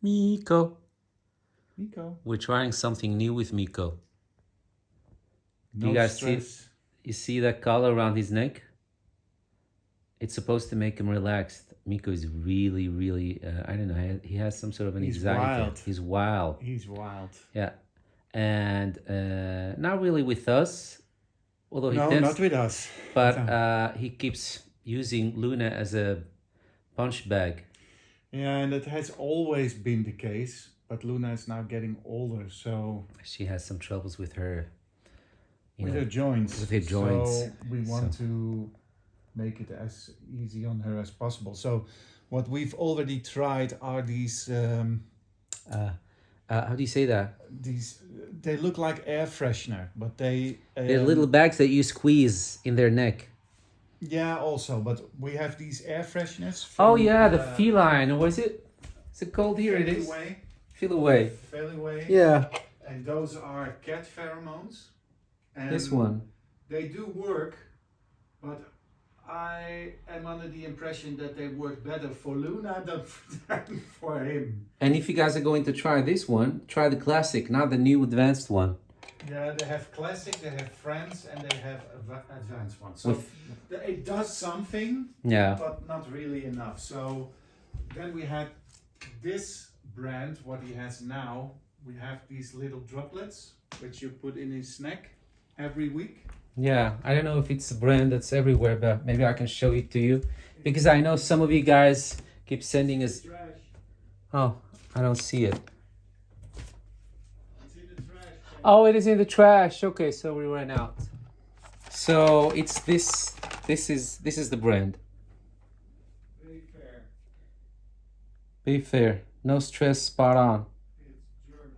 Miko. Miko. We're trying something new with Miko. Do you No guys see? stress. You see that collar around his neck? It's supposed to make him relaxed. Miko is really, really, I don't know, he has some sort of an He's anxiety. wild. He's wild. He's wild. Yeah. And not really with us, although he No, tends, not with us. but he keeps using Luna as a punch bag. Yeah, and that has always been the case. But Luna is now getting older, so She has some troubles with her, you with know, her joints. with her joints. So we want to make it as easy on her as possible. So what we've already tried are these how do you say that? they look like air freshener, but They're little bags that you squeeze in their neck. yeah, also, but we have these air fresheners Oh from, yeah, the feline. What is it? Is it called? Here it is. Feel away. Fairly. Yeah. And those are cat pheromones. And This one. they do work, but I am under the impression that they work better for Luna than for him. And if you guys are going to try this one, try the classic, not the new advanced one. Yeah, they have classic, they have friends, and they have advanced ones. So it does something, Yeah. but not really enough. So then we had this brand, what he has now. We have these little droplets, which you put in his neck every week. Yeah, I don't know if it's a brand that's everywhere, but maybe I can show it to you. Because I know some of you guys keep sending us... Trash. Oh, I don't see it. It's in the trash. Oh, it is in the trash. Okay, so we ran out. So it's this. This is the brand. Beaphar. Beaphar. No stress, spot on. It's German.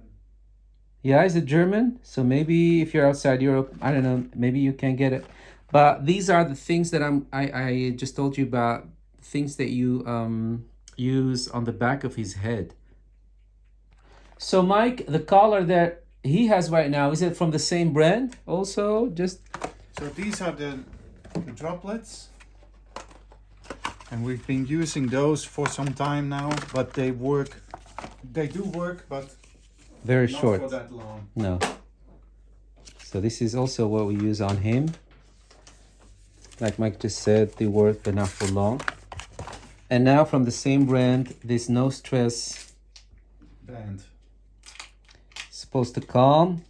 Yeah, is it German? So maybe if you're outside Europe, I don't know, maybe you can get it. But these are the things that I just told you about, things that you use on the back of his head. So Mike, the collar that he has right now, is it from the same brand also? Just So these are the droplets. And we've been using those for some time now, but they work. They do work, but very not short. for that long. No. So this is also what we use on him. Like Mike just said, they work but not for long. And now from the same brand, this no stress Band. supposed to calm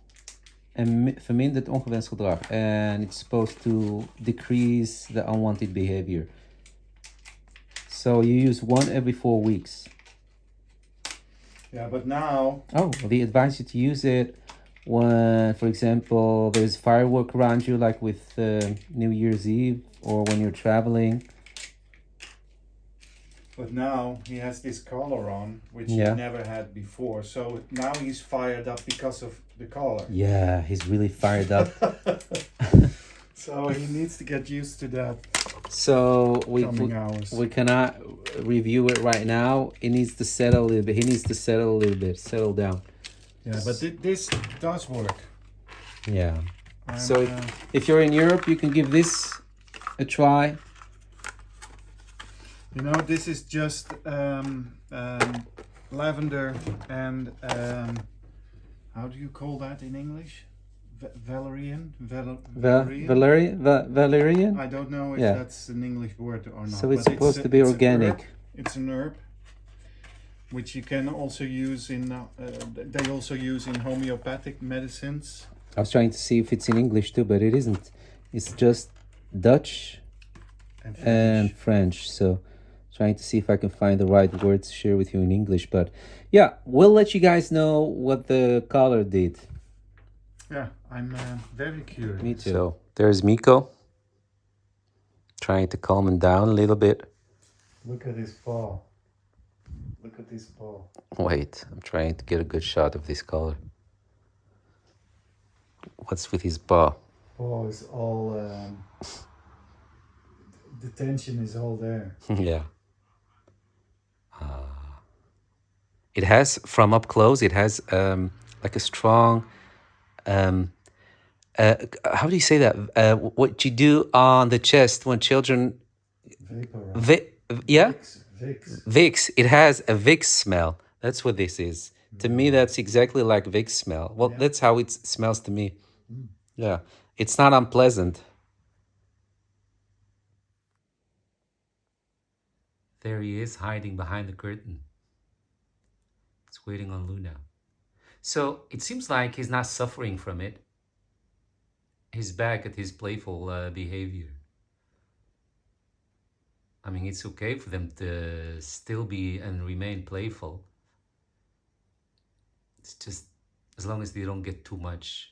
and vermindert ongewenst gedrag. And it's supposed to decrease the unwanted behavior. So you use one every 4 weeks. Yeah, but now. Oh, they advise you to use it when, for example, there's firework around you, like with New Year's Eve, or when you're traveling. But now he has this collar on, which Yeah. he never had before. So now he's fired up because of the collar. Yeah, he's really fired up. So he needs to get used to that So coming hours. we cannot review it right now. It needs to settle a little bit. He needs to settle a little bit, settle down. Yeah, but this does work. Yeah. And, So if you're in Europe, you can give this a try. you know, this is just lavender and how do you call that in English? Valerian? Valerian? I don't know if Yeah. that's an English word or not. So it's but supposed to be organic. It's an herb, which you can also use in. They also use in homeopathic medicines. I was trying to see if it's in English too, but it isn't. It's just Dutch and French. So trying to see if I can find the right words to share with you in English. But yeah, we'll let you guys know what the collar did. Yeah, I'm very curious. Me too. So there's Miko trying to calm him down a little bit. Look at his paw. Look at his paw. Wait, I'm trying to get a good shot of this collar. What's with his paw? Paw is all. The tension is all there. Yeah. It has, from up close, it has like a strong, how do you say that? What you do on the chest when children... Vapor. Yeah? Vicks. Vicks. It has a Vicks smell. That's what this is. To me, that's exactly like Vic's smell. Well, Yeah. that's how it smells to me. Yeah. It's not unpleasant. There he is, hiding behind the curtain. It's waiting on Luna. So it seems like he's not suffering from it. He's back at his playful behavior. I mean, it's okay for them to still be and remain playful. It's just as long as they don't get too much.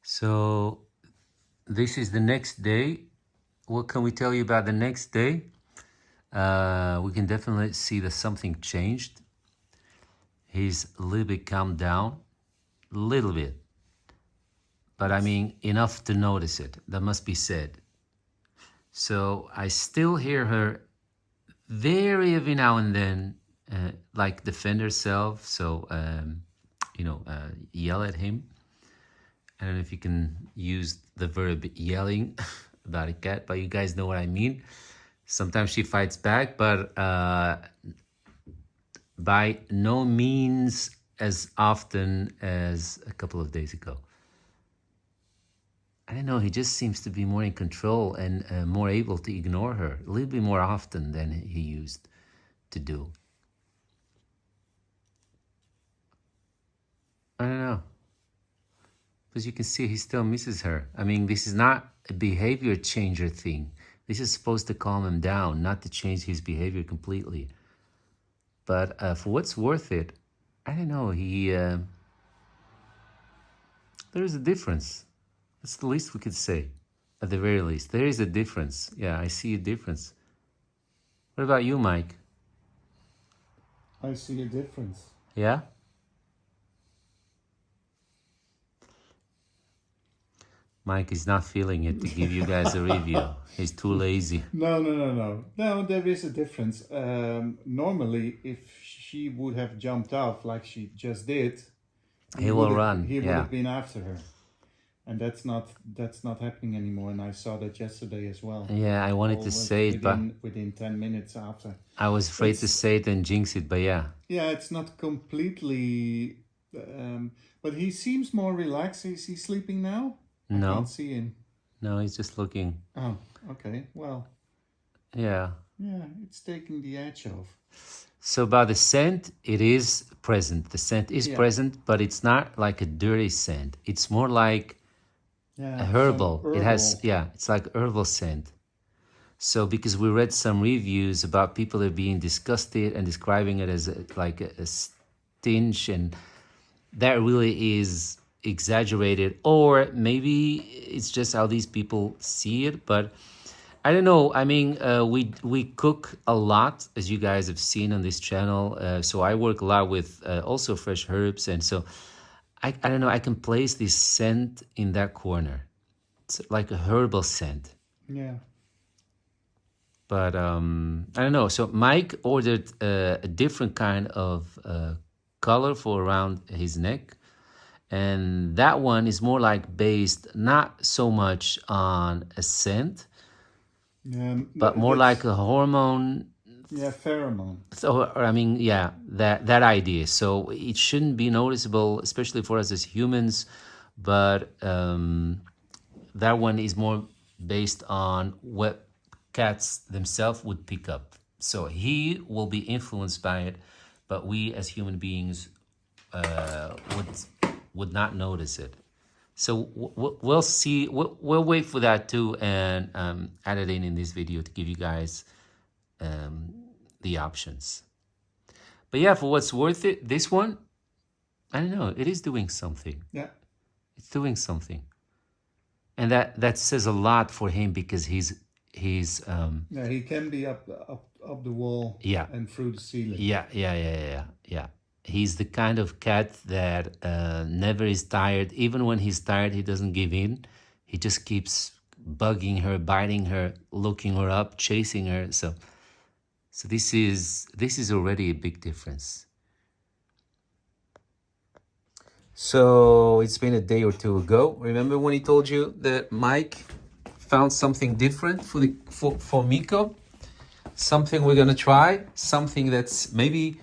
So this is the next day. What can we tell you about the next day? We can definitely see that something changed. He's a little bit calmed down, a little bit. But I mean, enough to notice it. That must be said. So I still hear her very every now and then, like defend herself. So, yell at him. I don't know if you can use the verb yelling about a cat, but you guys know what I mean. Sometimes she fights back, but by no means as often as a couple of days ago. I don't know, he just seems to be more in control and more able to ignore her a little bit more often than he used to do. I don't know. Because you can see he still misses her. I mean, this is not a behavior changer thing. This is supposed to calm him down, not to change his behavior completely. But for what's worth it, I don't know, there is a difference. That's the least we could say, at the very least. There is a difference. Yeah, I see a difference. What about you, Mike? I see a difference. Yeah? Mike is not feeling it to give you guys a review. He's too lazy. No, there is a difference. Normally, if she would have jumped off like she just did, He will run. He would Yeah. have been after her. And that's not happening anymore. And I saw that yesterday as well. Yeah, I wanted to say it, but within 10 minutes after. I was afraid to say it and jinx it, but yeah. Yeah, it's not completely. But he seems more relaxed. Is he sleeping now? I No. can't see him. No, he's just looking. Oh, okay. Well, Yeah. yeah, it's taking the edge off. So about the scent, it is present. The scent is Yeah. present, but it's not like a dirty scent. It's more like Yeah, a herbal. some It has, herbal. yeah, it's like herbal scent. So because we read some reviews about people that are being disgusted and describing it as like a stench, and that really is exaggerated, or maybe it's just how these people see it. But I don't know. I mean, we cook a lot, as you guys have seen on this channel. So I work a lot with also fresh herbs, and so I don't know. I can place this scent in that corner. It's like a herbal scent. Yeah. But I don't know. So Mike ordered a different kind of color for around his neck. And that one is more like based not so much on a scent, Yeah, but more like a hormone. Yeah, pheromone. So, I mean, yeah, that idea. So it shouldn't be noticeable, especially for us as humans. But that one is more based on what cats themselves would pick up. So he will be influenced by it, but we as human beings would not notice it. So we'll see. We'll wait for that too, and add it in this video to give you guys the options. But yeah, for what's worth it, this one, I don't know. It is doing something. Yeah. It's doing something, and that says a lot for him because he's Yeah, he can be up the wall. Yeah. And through the ceiling. Yeah. He's the kind of cat that never is tired. Even when he's tired, he doesn't give in. He just keeps bugging her, biting her, looking her up, chasing her. So this is already a big difference. So it's been a day or two ago. Remember when he told you that Mike found something different for Miko? Something we're gonna try, something that's maybe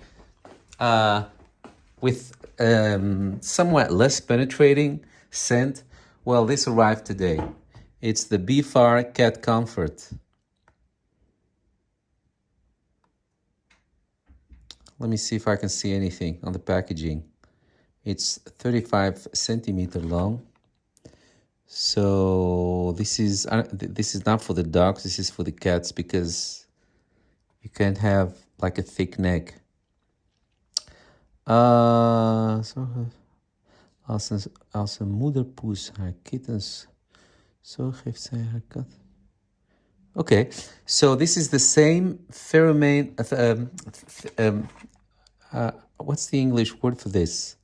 with somewhat less penetrating scent. Well, this arrived today. It's the Beaphar Cat Comfort. Let me see if I can see anything on the packaging. It's 35 centimeter long. So this is not for the dogs. This is for the cats because you can't have like a thick neck. Als een moederpoes haar kittens zo geeft zij haar kat. Okay, so this is the same pheromone. What's the English word for this?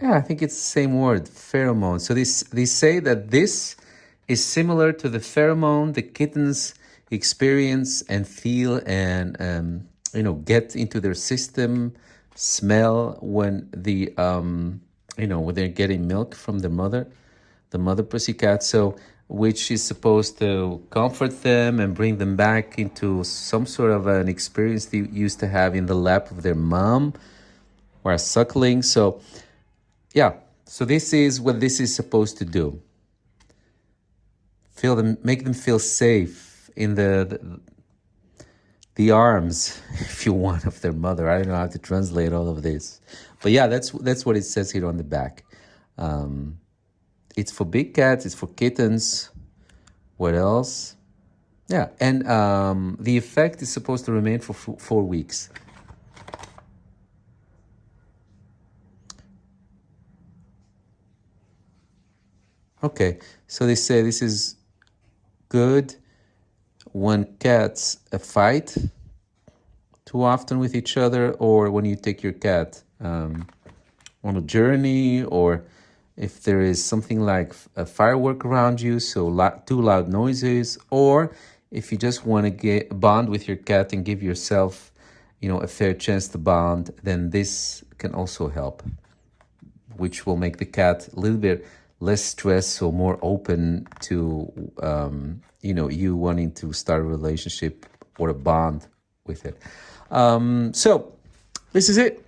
Yeah, I think it's the same word, pheromone. So they say that this is similar to the pheromone the kittens experience and feel and get into their system, smell when when they're getting milk from the mother pussycat. So which is supposed to comfort them and bring them back into some sort of an experience they used to have in the lap of their mom or suckling. So yeah, so this is what this is supposed to do. Make them feel safe in the arms, if you want, of their mother. I don't know how to translate all of this, but yeah, that's what it says here on the back. It's for big cats. It's for kittens. What else? Yeah, and the effect is supposed to remain for 4 weeks. Okay, so they say this is good when cats fight too often with each other, or when you take your cat on a journey, or if there is something like a firework around you, so too loud noises, or if you just want to bond with your cat and give yourself, a fair chance to bond, then this can also help, which will make the cat a little bit less stressed, so more open to you wanting to start a relationship or a bond with it. So this is it.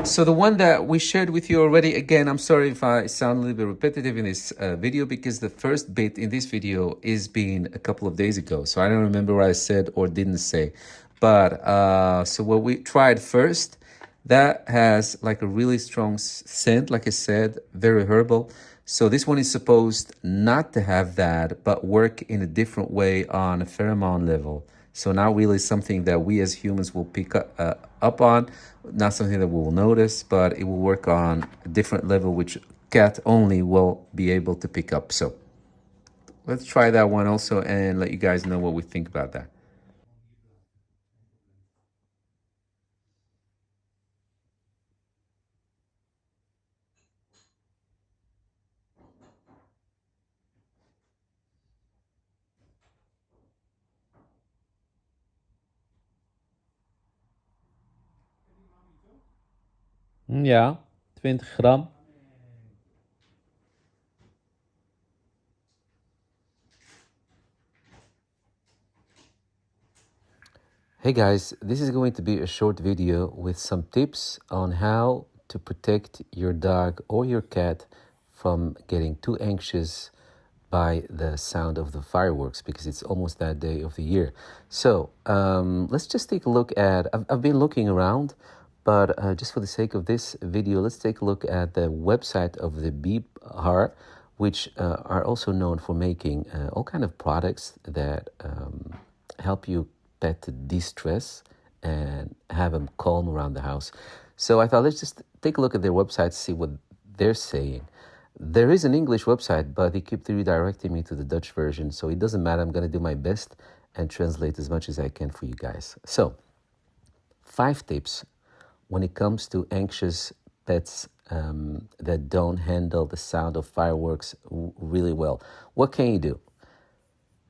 So the one that we shared with you already, again, I'm sorry if I sound a little bit repetitive in this video, because the first bit in this video is being a couple of days ago, so I don't remember what I said or didn't say. But so what we tried first, that has like a really strong scent, like I said, very herbal. So this one is supposed not to have that, but work in a different way on a pheromone level. So not really something that we as humans will pick up on, not something that we will notice, but it will work on a different level, which cat only will be able to pick up. So let's try that one also and let you guys know what we think about that. Ja, 20 gram. Hey guys, this is going to be a short video with some tips on how to protect your dog or your cat from getting too anxious by the sound of the fireworks, because it's almost that day of the year. So let's just take a look at, I've been looking around, but just for the sake of this video, let's take a look at the website of the Beaphar, which are also known for making all kind of products that help you pet to de-stress and have them calm around the house. So I thought, let's just take a look at their website to see what they're saying. There is an English website, but they keep redirecting me to the Dutch version, so it doesn't matter. I'm going to do my best and translate as much as I can for you guys. So 5 tips when it comes to anxious pets that don't handle the sound of fireworks really well. What can you do?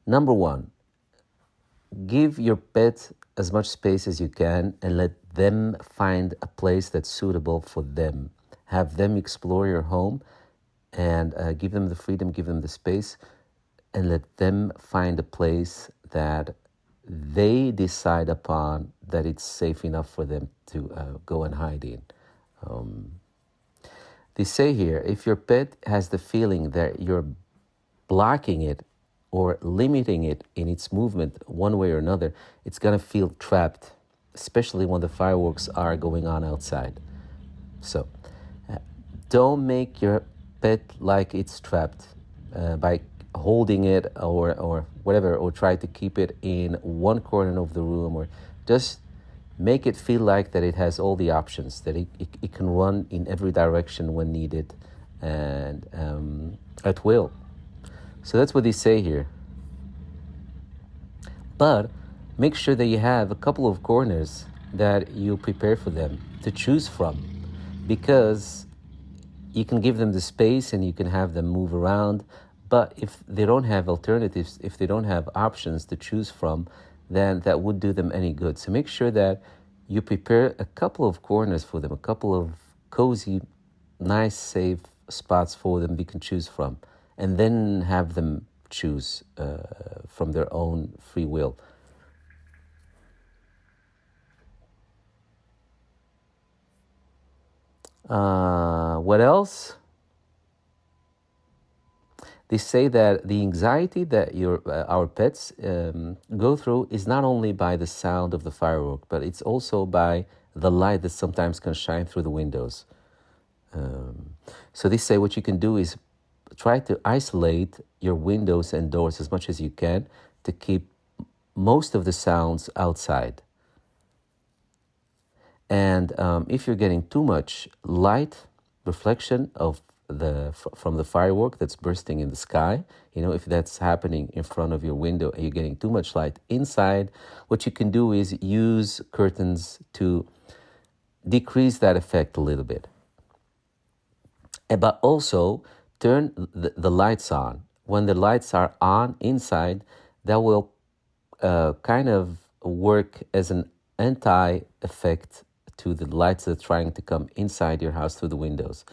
Number one, give your pet as much space as you can and let them find a place that's suitable for them. Have them explore your home and give them the freedom, give them the space, and let them find a place that they decide upon that it's safe enough for them to go and hide in. They say here, if your pet has the feeling that you're blocking it or limiting it in its movement one way or another, it's going to feel trapped, especially when the fireworks are going on outside. So don't make your pet like it's trapped by holding it or whatever, or try to keep it in one corner of the room, or just make it feel like that it has all the options, that it can run in every direction when needed and at will. So that's what they say here. But make sure that you have a couple of corners that you prepare for them to choose from, because you can give them the space and you can have them move around. But if they don't have alternatives, if they don't have options to choose from, then that would do them any good. So make sure that you prepare a couple of corners for them, a couple of cozy, nice, safe spots for them they can choose from, and then have them choose from their own free will. What else? They say that the anxiety that our pets go through is not only by the sound of the firework, but it's also by the light that sometimes can shine through the windows. So they say what you can do is try to isolate your windows and doors as much as you can to keep most of the sounds outside. And if you're getting too much light reflection from the firework that's bursting in the sky, if that's happening in front of your window and you're getting too much light inside, what you can do is use curtains to decrease that effect a little bit. But also turn the lights on. When the lights are on inside, that will kind of work as an anti-effect to the lights that are trying to come inside your house through the windows,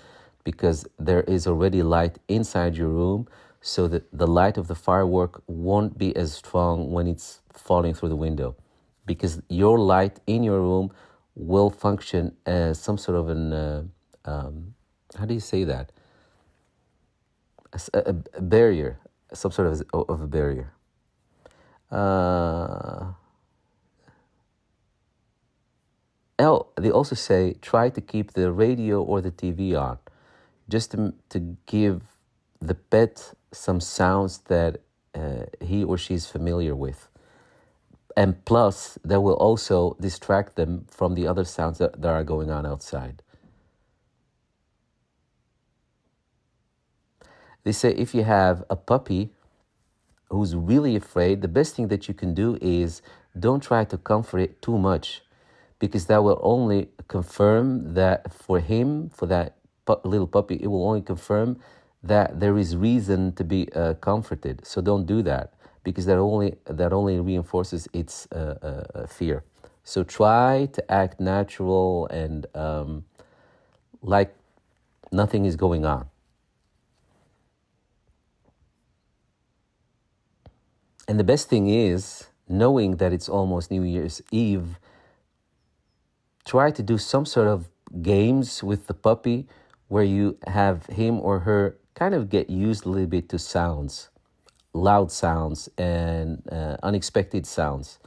because there is already light inside your room, so that the light of the firework won't be as strong when it's falling through the window, because your light in your room will function as some sort of an how do you say that? A barrier, some sort of a barrier. They also say try to keep the radio or the TV on, just to give the pet some sounds that he or she is familiar with. And plus, that will also distract them from the other sounds that are going on outside. They say if you have a puppy who's really afraid, the best thing that you can do is don't try to comfort it too much, because that will only confirm that for him, for that little puppy, it will only confirm that there is reason to be comforted. So don't do that, because that only reinforces its fear. So try to act natural and like nothing is going on. And the best thing is, knowing that it's almost New Year's Eve, try to do some sort of games with the puppy where you have him or her kind of get used a little bit to sounds, loud sounds and unexpected sounds,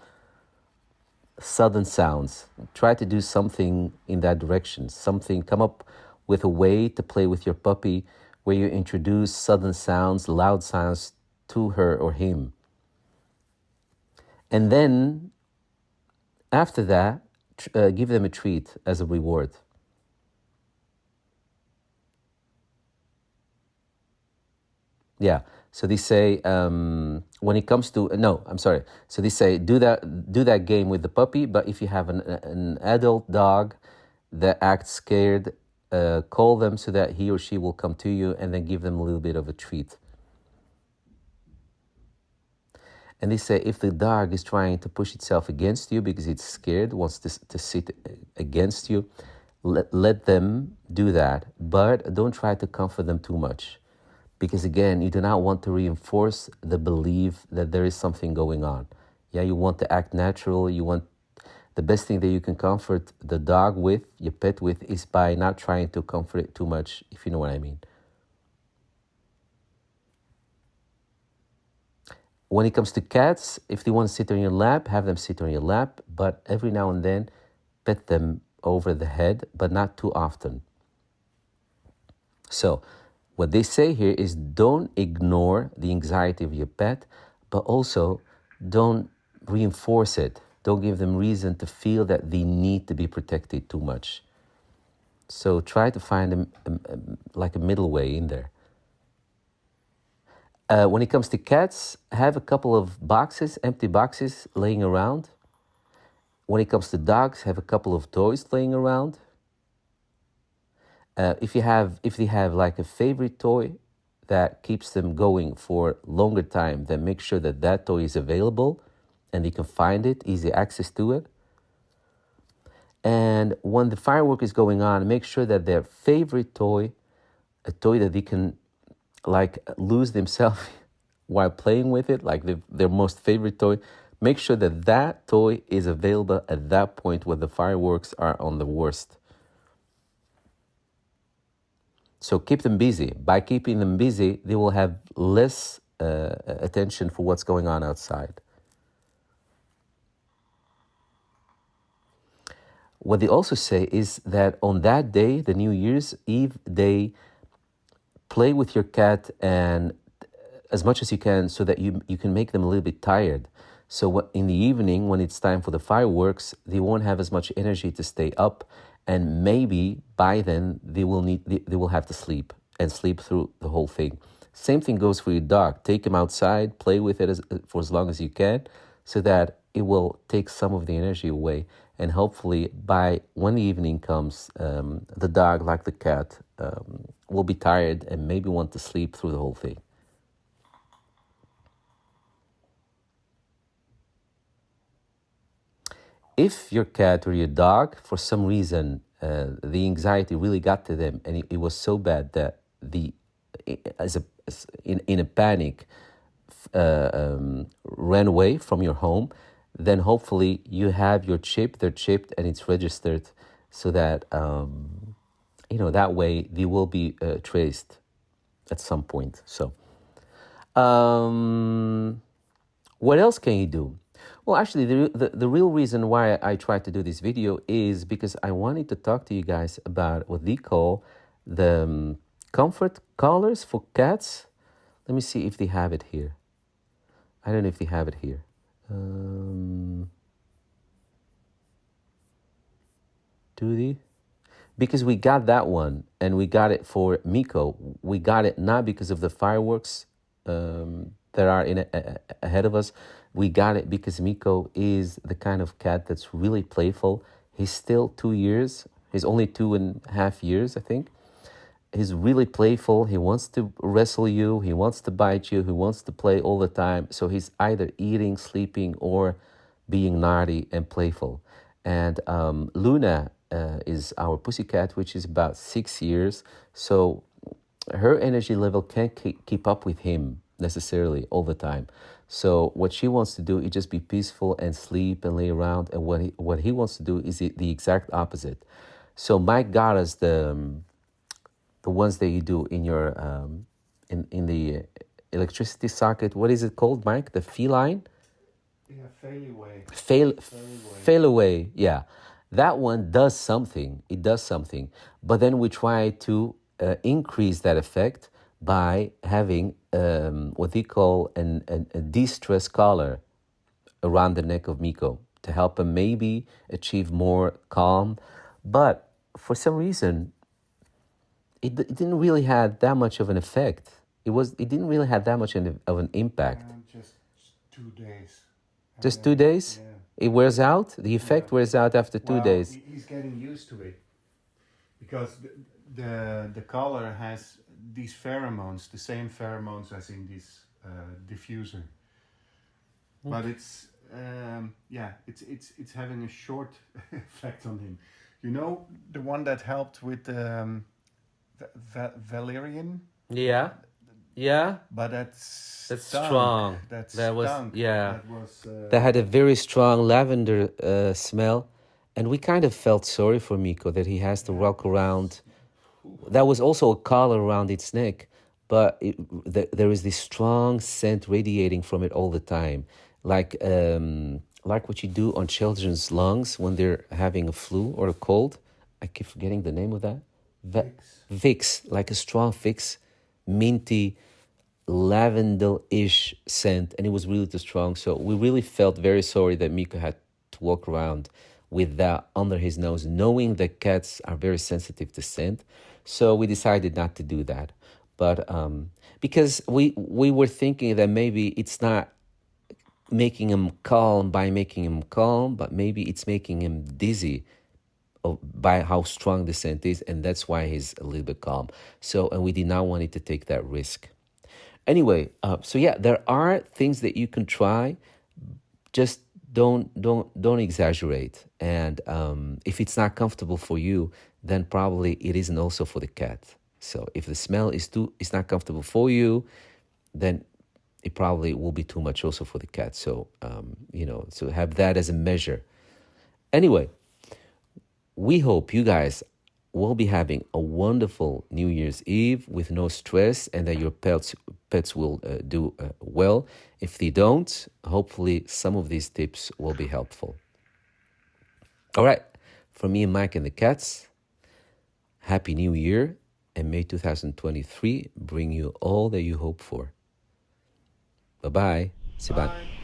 sudden sounds. Try to do something in that direction, come up with a way to play with your puppy where you introduce sudden sounds, loud sounds to her or him. And then, after that, give them a treat as a reward. Yeah. So they say when it comes to So they say do that game with the puppy. But if you have an adult dog that acts scared call them so that he or she will come to you, and then give them a little bit of a treat. And they say if the dog is trying to push itself against you because it's scared, wants to sit against you, let them do that. But don't try to comfort them too much. Because again, you do not want to reinforce the belief that there is something going on. Yeah, you want to act natural. You want the best thing that you can comfort the dog with, your pet with, is by not trying to comfort it too much, if you know what I mean. When it comes to cats, if they want to sit on your lap, have them sit on your lap, but every now and then pet them over the head, but not too often. So what they say here is don't ignore the anxiety of your pet, but also don't reinforce it. Don't give them reason to feel that they need to be protected too much. So try to find like a middle way in there. When it comes to cats, have a couple of boxes, empty boxes laying around. When it comes to dogs, have a couple of toys laying around. If they have like a favorite toy that keeps them going for longer time, then make sure that that toy is available and they can find it, easy access to it. And when the firework is going on, make sure that their favorite toy, a toy that they can like lose themselves while playing with it, like their most favorite toy, make sure that that toy is available at that point where the fireworks are on the worst. So keep them busy. By keeping them busy, they will have less attention for what's going on outside. What they also say is that on that day, the New Year's Eve day, play with your cat and as much as you can so that you can make them a little bit tired. So in the evening, when it's time for the fireworks, they won't have as much energy to stay up, and maybe by then they will have to sleep and sleep through the whole thing. Same thing goes for your dog. Take him outside, play with it for as long as you can, so that it will take some of the energy away. And hopefully, by when the evening comes, the dog, like the cat, will be tired and maybe want to sleep through the whole thing. If your cat or your dog, for some reason, the anxiety really got to them and it was so bad that in a panic, ran away from your home, then hopefully you have your chip, they're chipped and it's registered so that, that way they will be traced at some point. So, what else can you do? Well, actually, the real reason why I tried to do this video is because I wanted to talk to you guys about what they call the comfort collars for cats. Let me see if they have it here. I don't know if they have it here. Do they? Because we got that one and we got it for Miko. We got it not because of the fireworks that are ahead of us. We got it because Miko is the kind of cat that's really playful. He's still 2 years. He's only 2.5 years, I think. He's really playful. He wants to wrestle you. He wants to bite you. He wants to play all the time. So he's either eating, sleeping, or being naughty and playful. And Luna is our pussycat, which is about 6 years. So her energy level can't keep up with him necessarily all the time. So what she wants to do is just be peaceful and sleep and lay around. And what he wants to do is the exact opposite. So Mike got us the ones that you do in your in the electricity socket. What is it called, Mike? The feline? Yeah, fail away. Fail away. Yeah, that one does something. It does something. But then we try to increase that effect by having what they call a de-stress collar around the neck of Miko to help him maybe achieve more calm. But for some reason, it didn't really have that much of an effect. It didn't really have that much of an impact. Just 2 days. Just 2 days? Yeah. It wears out? The effect wears out after 2 days. He's getting used to it. Because the collar has these pheromones, the same pheromones as in this diffuser, but it's having a short effect on him. You know, the one that helped with valerian, Yeah. Yeah. but that's That's stunk. strong. That That was, stunk. yeah. That was. That had a very strong lavender smell. And we kind of felt sorry for Miko that he has to walk around. That was also a collar around its neck, but there is this strong scent radiating from it all the time, like what you do on children's lungs when they're having a flu or a cold. I keep forgetting the name of that. Vicks, like a strong Vicks, minty, lavender-ish scent, and it was really too strong. So we really felt very sorry that Miko had to walk around with that under his nose, knowing that cats are very sensitive to scent. So we decided not to do that. But because we were thinking that maybe it's not making him calm by making him calm, but maybe it's making him dizzy by how strong the scent is, and that's why he's a little bit calm. So, and we did not want it to take that risk. Anyway, so yeah, there are things that you can try. Just don't exaggerate. And if it's not comfortable for you, then probably it isn't also for the cat. So if the smell is not comfortable for you, then it probably will be too much also for the cat. So so have that as a measure. Anyway, we hope you guys will be having a wonderful New Year's Eve with no stress, and that your pets will do well. If they don't, hopefully some of these tips will be helpful. All right, from me and Mike and the cats, Happy New Year, and may 2023 bring you all that you hope for. Bye-bye. Sibat. Bye.